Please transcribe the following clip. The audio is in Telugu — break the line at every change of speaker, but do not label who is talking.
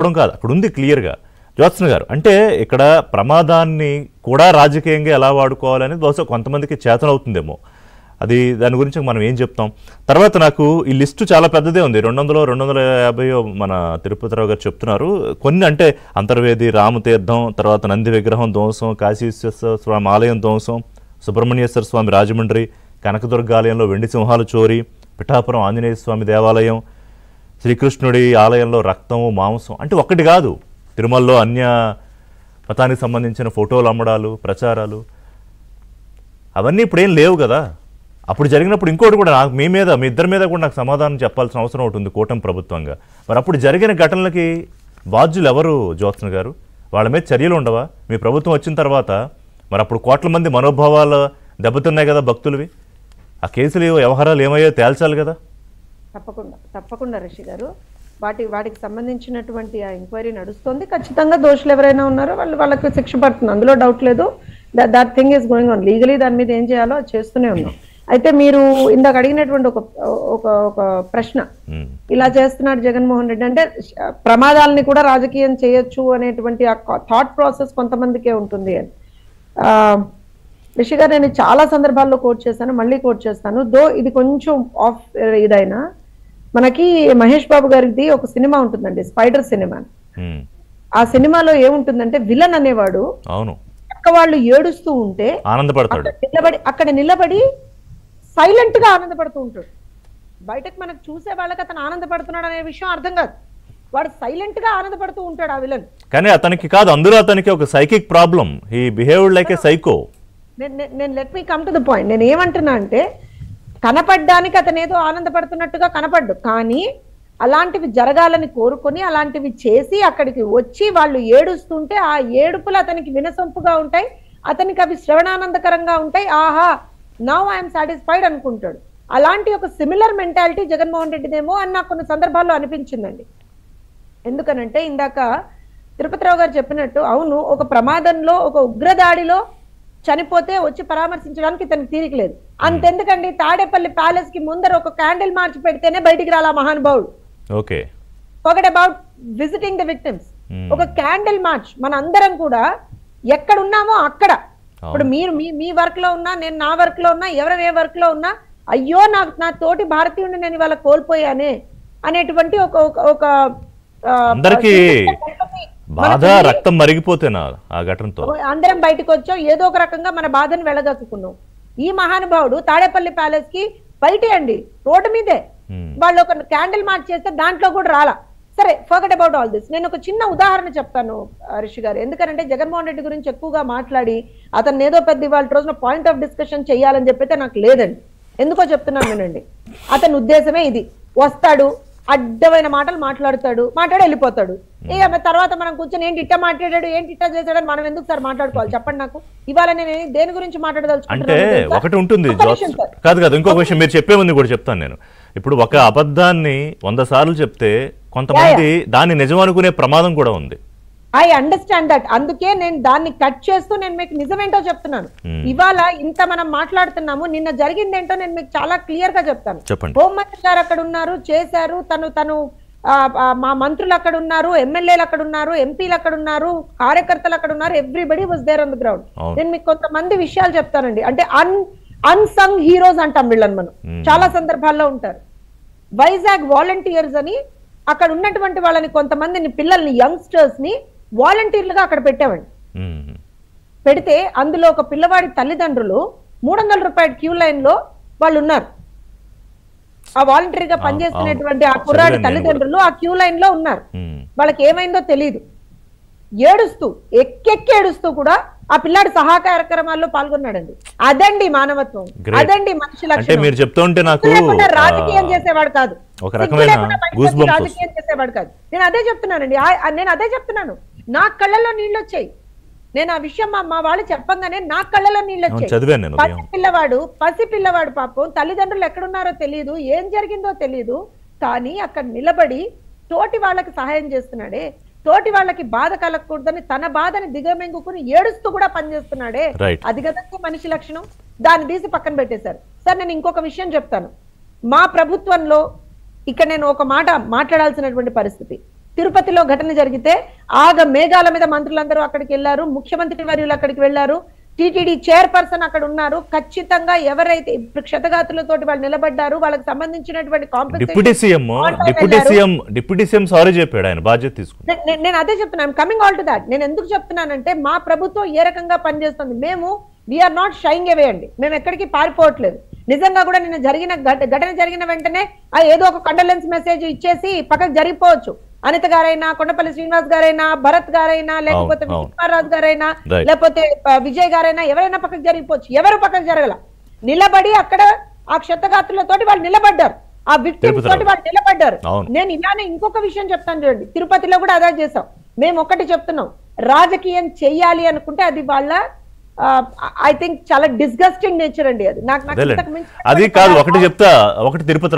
కాదు, అక్కడ ఉంది క్లియర్గా. జ్యోత్స్న గారు, అంటే ఇక్కడ ప్రమాదాన్ని కూడా రాజకీయంగా ఎలా వాడుకోవాలనేది బహుశా కొంతమందికి చేతనవుతుందేమో. అది దాని గురించి మనం ఏం చెప్తాం. తర్వాత నాకు ఈ లిస్టు చాలా పెద్దదే ఉంది, 200 250 మన తిరుపతిరావు గారు చెప్తున్నారు. కొన్ని అంటే అంతర్వేది, రామతీర్థం, తర్వాత నంది విగ్రహం ధ్వంసం, కాశీ విశ్వేశ్వర స్వామి ఆలయం ధ్వంసం, సుబ్రహ్మణ్యేశ్వర స్వామి రాజమండ్రి, కనకదుర్గ ఆలయంలో వెండి సింహాలు చోరీ, పిఠాపురం ఆంజనేయ స్వామి దేవాలయం, శ్రీకృష్ణుడి ఆలయంలో రక్తము మాంసం. అంటే ఒక్కటి కాదు, తిరుమలలో అన్య మతానికి సంబంధించిన ఫోటోలు అమ్మడాలు, ప్రచారాలు, అవన్నీ ఇప్పుడేం లేవు కదా. అప్పుడు జరిగినప్పుడు ఇంకోటి కూడా నాకు మీ ఇద్దరి మీద కూడా నాకు సమాధానం చెప్పాల్సిన అవసరం ఉంటుంది కూటమి ప్రభుత్వంగా. మరి అప్పుడు జరిగిన ఘటనలకి బాధ్యులు ఎవరు జ్యోత్స్న గారు? వాళ్ళ మీద చర్యలు ఉండవా? మీ ప్రభుత్వం వచ్చిన తర్వాత మరి అప్పుడు కోట్ల మంది మనోభావాలు దెబ్బతిన్నాయి కదా భక్తులవి. ఆ కేసులు వ్యవహారాలు ఏమయ్యో తేల్చాలి కదా.
తప్పకుండా రిషి గారు, వాటికి సంబంధించినటువంటి ఆ ఎంక్వైరీ నడుస్తుంది. ఖచ్చితంగా దోషులు ఎవరైనా ఉన్నారో వాళ్ళకి శిక్ష పడుతుంది, అందులో డౌట్ లేదు. That thing is going on. Legally దాని మీద ఏం చేయాలో అది చేస్తూనే ఉన్నాం. అయితే మీరు ఇందాక అడిగినటువంటి ఒక ప్రశ్న, ఇలా చేస్తున్నాడు జగన్మోహన్ రెడ్డి అంటే ప్రమాదాలని కూడా రాజకీయం చేయొచ్చు అనేటువంటి ఆ థాట్ ప్రాసెస్ కొంతమందికే ఉంటుంది అని. రిషి గారు, నేను చాలా సందర్భాల్లో కోట్ చేశాను, మళ్ళీ కోట్ చేస్తాను. దో ఇది కొంచెం ఆఫ్ ఇదైనా, మనకి మహేష్ బాబు గారిది ఒక సినిమా ఉంటుందండి, స్పైడర్ సినిమా. ఆ సినిమాలో ఏముంటుందంటే విలన్ అనేవాడు పక్క వాళ్ళు ఏడుస్తూ ఉంటే ఆనందపడతాడు, అక్కడ నిలబడి సైలెంట్ గా ఆనందపడుతూ ఉంటాడు. బయటకు మనకు చూసే వాళ్ళకి అతను ఆనందపడుతున్నాడు అనే విషయం అర్థం కాదు, వాడు సైలెంట్ గా ఆనందపడుతూ ఉంటాడు ఆ విలన్.
కానీ అతనికి కాదు, అందులో అతనికి ఒక psychic problem, he behaved like a psycho.
నేను let me come to the point. నేను ఏమంటున్నా అంటే, కనపడ్డానికి అతను ఏదో ఆనందపడుతున్నట్టుగా కనపడ్డు, కానీ అలాంటివి జరగాలని కోరుకొని అలాంటివి చేసి అక్కడికి వచ్చి వాళ్ళు ఏడుస్తుంటే ఆ ఏడుపులు అతనికి వినసొంపుగా ఉంటాయి, అతనికి అవి శ్రవణానందకరంగా ఉంటాయి. ఆహా, నౌ ఐఎమ్ సాటిస్ఫైడ్ అనుకుంటాడు. అలాంటి ఒక సిమిలర్ మెంటాలిటీ జగన్మోహన్ రెడ్డిదేమో అని నాకు కొన్ని సందర్భాల్లో అనిపించిందండి. ఎందుకనంటే ఇందాక తిరుపతిరావు గారు చెప్పినట్టు, అవును, ఒక ప్రమాదంలో ఒక ఉగ్రదాడిలో చనిపోతే వచ్చి పరామర్శించడానికి ఇతనికి తీరిక లేదు. అంతెందుకండి, తాడేపల్లి ప్యాలెస్ కి ముందర ఒక క్యాండిల్ మార్చ్ పెడితేనే బయటికి రాలా మహానుభావుడు. Forget about visiting the victims. ఒక క్యాండిల్ మార్చ్, మన అందరం కూడా ఎక్కడున్నామో అక్కడ, ఇప్పుడు మీరు మీ వర్క్ లో ఉన్నా, నేను నా వర్క్ లో ఉన్నా, ఎవరు ఏ వర్క్ లో ఉన్నా, అయ్యో నా తోటి భారతీయుడిని నేను ఇవాళ కోల్పోయానే అనేటువంటి ఒక
బాధ, రక్తం మరిగిపోతేనా ఆ ఘటనతో
అందరం బయటకు వచ్చాం, ఏదో ఒక రకంగా మన బాధను వెళ్ళగక్కున్నాం. ఈ మహానుభావుడు తాడేపల్లి ప్యాలెస్ కి బయటే అండి, రోడ్డు మీదే వాళ్ళు ఒక క్యాండిల్ మార్చ్ చేస్తే దాంట్లో కూడా రాలా. సరే, ఫర్గెట్ అబౌట్ ఆల్ దిస్. నేను ఒక చిన్న ఉదాహరణ చెప్తాను రిషి గారు, ఎందుకంటే జగన్మోహన్ రెడ్డి గురించి ఎక్కువగా మాట్లాడి అతను ఏదో పెద్ద ఇవాళ రోజున పాయింట్ ఆఫ్ డిస్కషన్ చేయాలని చెప్పైతే నాకు లేదండి. ఎందుకో చెప్తున్నాను వినండి. అతని ఉద్దేశమే ఇది, వస్తాడు, అడ్డమైన మాటలు మాట్లాడి వెళ్ళిపోతాడు. ఇక తర్వాత మనం కూర్చొని ఏంటి ఇట్ట మాట్లాడాడు, ఏంటి ఇట్ట చేశాడని మనం ఎందుకు సార్ మాట్లాడుకోవాలి చెప్పండి నాకు. ఇవాళ నేను దేని గురించి మాట్లాడదలుచుకుంటున్నాను
అంటే ఒకటి ఉంటుంది, కాదు ఇంకొక విషయం మీరు చెప్పే ముందు కూడా చెప్తాను నేను. ఇప్పుడు ఒక అబద్ధాన్ని 100 సార్లు చెప్తే కొంతమంది దాన్ని నిజం అనుకునే ప్రమాదం కూడా ఉంది.
I understand that. అందుకే నేను దాన్ని కట్ చేస్తూ నేను మీకు నిజమేంటో చెప్తున్నాను. ఇవాళ ఇంత మనం మాట్లాడుతున్నాము, నిన్న జరిగిందేంటో నేను మీకు చాలా క్లియర్ గా చెప్తాను. హోంమంత్రి గారు అక్కడ ఉన్నారు, చేశారు, తను మా మంత్రులు అక్కడ ఉన్నారు, ఎమ్మెల్యేలు అక్కడ ఉన్నారు, ఎంపీలు అక్కడ ఉన్నారు, కార్యకర్తలు అక్కడ ఉన్నారు, everybody was there on the ground. నేను మీకు కొంతమంది విషయాలు చెప్తానండి. అంటే అన్సంగ్ హీరోస్ అంటాం వీళ్ళని మనం, చాలా సందర్భాల్లో ఉంటారు. వైజాగ్ వాలంటీర్స్ అని అక్కడ ఉన్నటువంటి వాళ్ళని, కొంతమందిని, పిల్లల్ని, యంగ్స్టర్స్ ని వాలంటీర్లుగా అక్కడ పెట్టామండి. పెడితే అందులో ఒక పిల్లవాడి తల్లిదండ్రులు 300 రూపాయల క్యూ లైన్ లో వాళ్ళు ఉన్నారు. ఆ వాలంటీర్గా పనిచేస్తున్నటువంటి ఆ కుర్రాడి తల్లిదండ్రులు ఆ క్యూ లైన్ లో ఉన్నారు. వాళ్ళకి ఏమైందో తెలియదు, ఏడుస్తూ ఎక్కెక్కి ఏడుస్తూ కూడా ఆ పిల్లాడి సహాయ కార్యక్రమాల్లో పాల్గొన్నాడండి. అదండి మానవత్వం, అదండి మనిషి లక్షణం. రాజకీయం చేసేవాడు కాదు, రాజకీయం చేసేవాడు కాదు. నేను అదే చెప్తున్నాను. నా కళ్ళలో నీళ్ళు వచ్చాయి. నేను ఆ విషయం మా వాళ్ళు చెప్పంగానే నా కళ్ళలో నీళ్ళు వచ్చాయి. పసిపిల్లవాడు పాపం, తల్లిదండ్రులు ఎక్కడున్నారో తెలియదు, ఏం జరిగిందో తెలియదు, కానీ అక్కడ నిలబడి తోటి వాళ్ళకి సహాయం చేస్తున్నాడే, తోటి వాళ్ళకి బాధ కలగకూడదని తన బాధని దిగమెంగుకుని ఏడుస్తూ కూడా పనిచేస్తున్నాడే, అది కదండి మనిషి లక్షణం. దాన్ని తీసి పక్కన పెట్టేశారు. సార్, నేను ఇంకొక విషయం చెప్తాను. మా ప్రభుత్వంలో ఇక్కడ నేను ఒక మాట మాట్లాడాల్సినటువంటి పరిస్థితి. తిరుపతిలో ఘటన జరిగితే మేఘాల మీద మంత్రులందరూ అక్కడికి వెళ్లారు, ముఖ్యమంత్రి వర్యులు అక్కడికి వెళ్లారు, టీటీడీ చైర్పర్సన్ అక్కడ ఉన్నారు. ఖచ్చితంగా ఎవరైతే క్షతగాతులతోటి వాళ్ళు నిలబడ్డారు వాళ్ళకి సంబంధించినటువంటి
డిప్యూటీ సీఎం సారీ చెప్పాడు, ఆయన బాధ్యత తీసుకుని.
నేను అదే చెప్తున్నాను, కమింగ్ ఆల్ టు దాట్. నేను ఎందుకు చెప్తున్నానంటే మా ప్రభుత్వం ఏ రకంగా పనిచేస్తుంది, మేము వీఆర్ నాట్ షైయింగ్ అవే అండి, మేము ఎక్కడికి పారిపోవట్లేదు. నిజంగా కూడా నిన్న జరిగిన ఘటన జరిగిన వెంటనే ఏదో ఒక కండోలెన్స్ మెసేజ్ ఇచ్చేసి పక్కకు జరిగిపోవచ్చు. అనిత గారైనా, కొండపల్లి శ్రీనివాస్ గారైనా, భరత్ గారైనా, లేకపోతే కుమార్ రాజు గారైనా, లేకపోతే విజయ్ గారైనా, ఎవరైనా పక్కకు జరిగిపోవచ్చు. ఎవరు పక్కకు జరగల, నిలబడి అక్కడ ఆ క్షతగాత్రులతోటి వాళ్ళు నిలబడ్డారు, ఆ విక్టిమ్స్ తోటి వాళ్ళు నిలబడ్డారు. నేను ఇలానే ఇంకొక విషయం చెప్తాను చూడండి, తిరుపతిలో కూడా అదే చేసాం. మేము ఒకటి చెప్తున్నాం, రాజకీయం చెయ్యాలి అనుకుంటే అది వాళ్ళ ఐ థింక్ చాలా డిస్గస్టింగ్ నేచర్ అండి. అది నాకు
అది కాదు, ఒకటి చెప్తా, ఒకటి తిరుపతి